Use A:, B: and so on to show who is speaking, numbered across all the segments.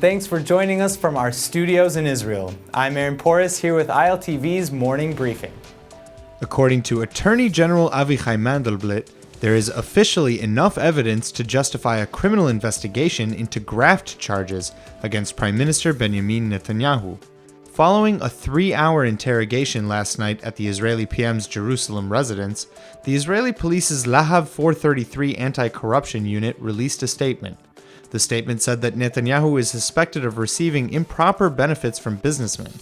A: thanks for joining us from our studios in Israel. I'm Aaron Porras here with ILTV's Morning Briefing.
B: According to Attorney General Avichai Mandelblit, there is officially enough evidence to justify a criminal investigation into graft charges against Prime Minister Benjamin Netanyahu. Following a 3-hour interrogation last night at the Israeli PM's Jerusalem residence, the Israeli police's Lahav 433 anti-corruption unit released a statement. The statement said that Netanyahu is suspected of receiving improper benefits from businessmen.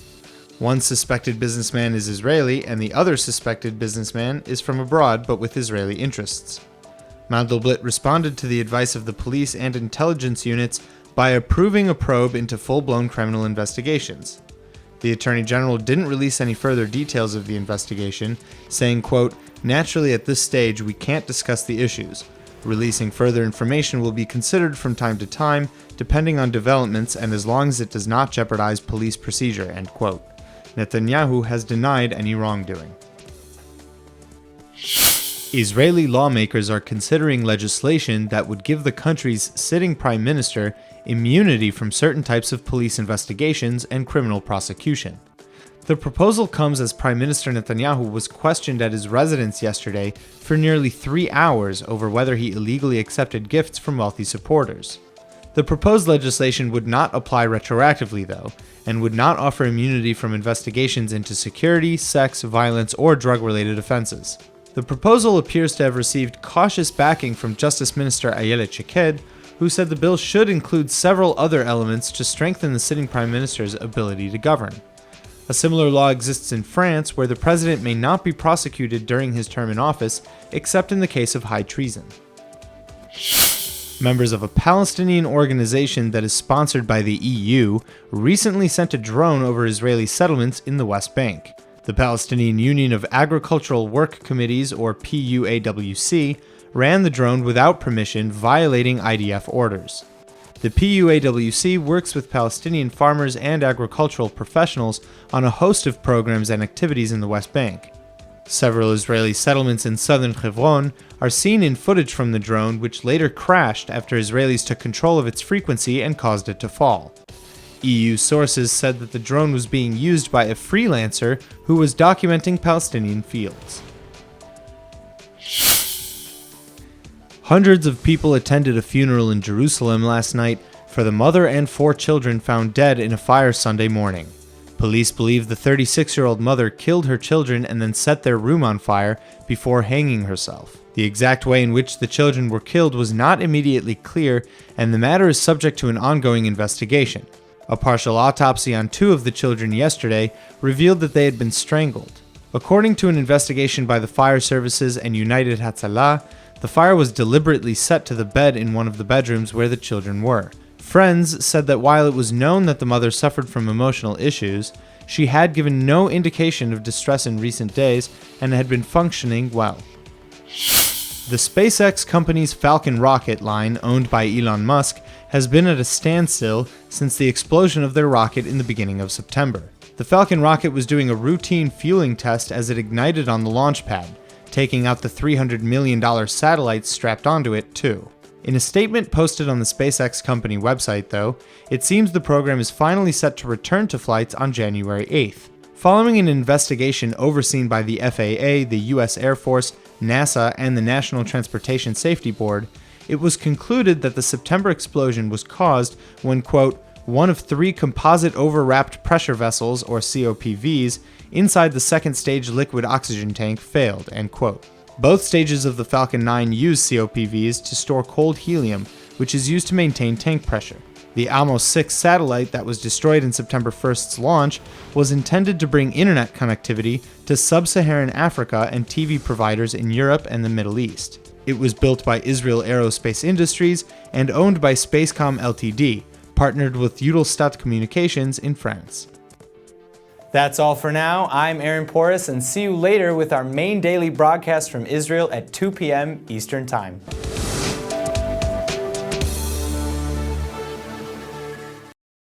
B: One suspected businessman is Israeli, and the other suspected businessman is from abroad but with Israeli interests. Mandelblit responded to the advice of the police and intelligence units by approving a probe into full-blown criminal investigations. The Attorney General didn't release any further details of the investigation, saying, quote, "Naturally at this stage we can't discuss the issues. Releasing further information will be considered from time to time, depending on developments and as long as it does not jeopardize police procedure," end quote. Netanyahu has denied any wrongdoing. Israeli lawmakers are considering legislation that would give the country's sitting prime minister immunity from certain types of police investigations and criminal prosecution. The proposal comes as Prime Minister Netanyahu was questioned at his residence yesterday for nearly 3 hours over whether he illegally accepted gifts from wealthy supporters. The proposed legislation would not apply retroactively, though, and would not offer immunity from investigations into security, sex, violence, or drug-related offenses. The proposal appears to have received cautious backing from Justice Minister Ayelet Shaked, who said the bill should include several other elements to strengthen the sitting prime minister's ability to govern. A similar law exists in France, where the president may not be prosecuted during his term in office, except in the case of high treason. Members of a Palestinian organization that is sponsored by the EU recently sent a drone over Israeli settlements in the West Bank. The Palestinian Union of Agricultural Work Committees, or PUAWC, ran the drone without permission, violating IDF orders. The PUAWC works with Palestinian farmers and agricultural professionals on a host of programs and activities in the West Bank. Several Israeli settlements in southern Hebron are seen in footage from the drone, which later crashed after Israelis took control of its frequency and caused it to fall. EU sources said that the drone was being used by a freelancer who was documenting Palestinian fields. Hundreds of people attended a funeral in Jerusalem last night for the mother and 4 children found dead in a fire Sunday morning. Police believe the 36-year-old mother killed her children and then set their room on fire before hanging herself. The exact way in which the children were killed was not immediately clear, and the matter is subject to an ongoing investigation. A partial autopsy on 2 of the children yesterday revealed that they had been strangled. According to an investigation by the fire services and United Hatzalah, the fire was deliberately set to the bed in one of the bedrooms where the children were. Friends said that while it was known that the mother suffered from emotional issues, she had given no indication of distress in recent days and had been functioning well. The SpaceX company's Falcon rocket line, owned by Elon Musk, has been at a standstill since the explosion of their rocket in the beginning of September. The Falcon rocket was doing a routine fueling test as it ignited on the launch pad, taking out the $300 million satellites strapped onto it, too. In a statement posted on the SpaceX company website, though, it seems the program is finally set to return to flights on January 8th. Following an investigation overseen by the FAA, the U.S. Air Force, NASA, and the National Transportation Safety Board, it was concluded that the September explosion was caused when, quote, one of 3 composite overwrapped pressure vessels, or COPVs, inside the second stage liquid oxygen tank failed, end quote. Both stages of the Falcon 9 use COPVs to store cold helium, which is used to maintain tank pressure. The Almos 6 satellite that was destroyed in September 1st's launch was intended to bring internet connectivity to sub-Saharan Africa and TV providers in Europe and the Middle East. It was built by Israel Aerospace Industries and owned by Spacecom Ltd., partnered with Eutelstat Communications in France.
A: That's all for now. I'm Aaron Porras, and see you later with our main daily broadcast from Israel at 2 p.m. Eastern Time.